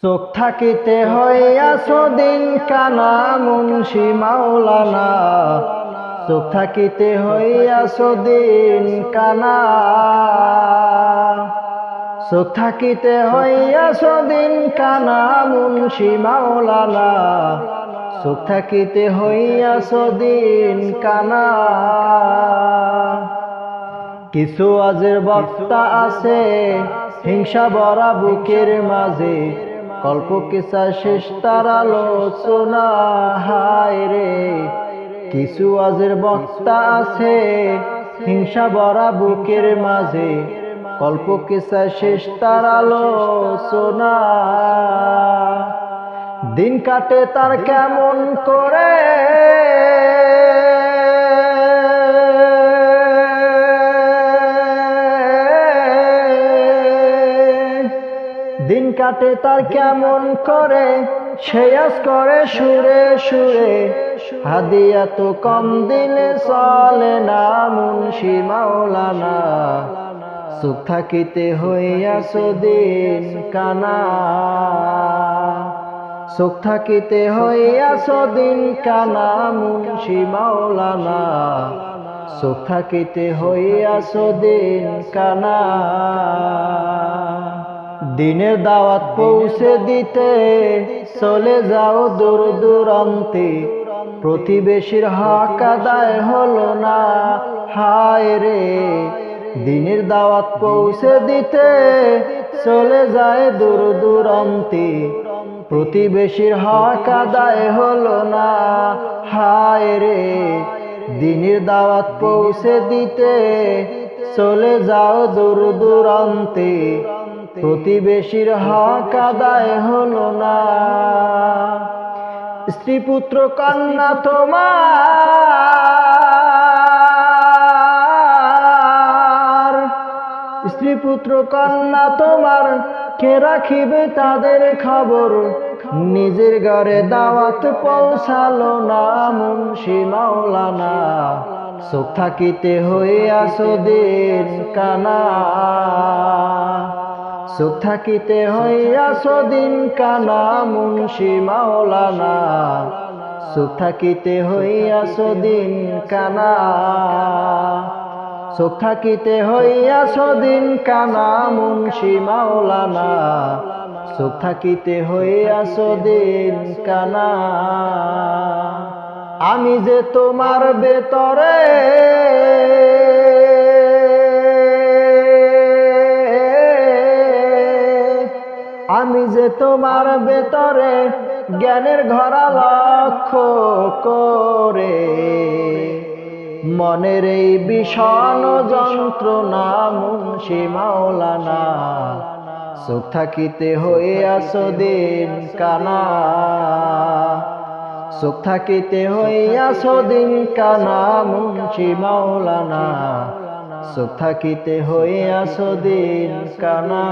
চোখ থাকিতে হইয়াছ দিন কানা মুন্সি মাওলানা, চোখ থাকিতে হইয়াছ দিন কানা, চোখ থাকিতে হইয়াছ দিন কানা মুন্সি মাওলানা, চোখ থাকিতে হইয়াছ দিন কানা। কিছু আজের বক্তা আছে হিংসা ভরা বুকের মাঝে, কল্প কিসা শেষ তার আলোচনা হায় রে। কিছু আজের বক্তা আছে হিংসা ভরা বুকের মাঝে, কল্প কিসা শেষ তার আলোচনা। দিন কাটে তার কেমন করে, দিন কাটে তার কেমন করে, সে আজ করে সুরে সুরে। হাদিয়া তো কম দিলে চলে না মুন্সি মাওলানা, চোখ থাকিতে হইয়াছ দিন কানা, চোখ থাকিতে হইয়াছ দিন কানা মুন্সি মাওলানা, চোখ থাকিতে হইয়াছ দিন কানা। দিনের দাওয়াত পৌঁছে দিতে চলে যাও দূর দূরান্তে, প্রতিবেশীর হক আদায় হলো না হায় রে। দিনের দাওয়াত পৌঁছে দিতে চলে যায় দূর দূরান্তে, প্রতিবেশীর হক আদায় হলো না হায় রে। দিনের দাওয়াত পৌঁছে দিতে চলে যাও দূর দূরান্তে, প্রতিবেশীর হক আদায় হলো না। স্ত্রী পুত্র কন্যা তোমার, স্ত্রী পুত্র কন্যা তোমার, কে রাখিবে তাদের খবর। নিজের ঘরে দাওয়াত পৌঁছালো না মুন্সি মাওলানা, চোখ থাকিতে হইয়াছ দিন কানা, চোখ থাকিতে হইয়াছ দিন কানা মুন্সি মাওলানা, চোখ থাকিতে হইয়াছ দিন কানা, চোখ থাকিতে হইয়াছ দিন কানা মুন্সি মাওলানা, চোখ থাকিতে হইয়াছ দিন কানা। আমি যে তোমার ভেতরে, আমি যে তোমার ভেতরে জ্ঞানের ঘরা লক্ষ্য করে, মনের এই বিষণ যন্ত্রণা মুন্সি মাওলানা, চোখ থাকিতে হইয়াছ দিন কানা, চোখ থাকিতে হইয়াছ দিন কানা মুন্সি মাওলানা, চোখ থাকিতে হইয়াছ দিন কানা।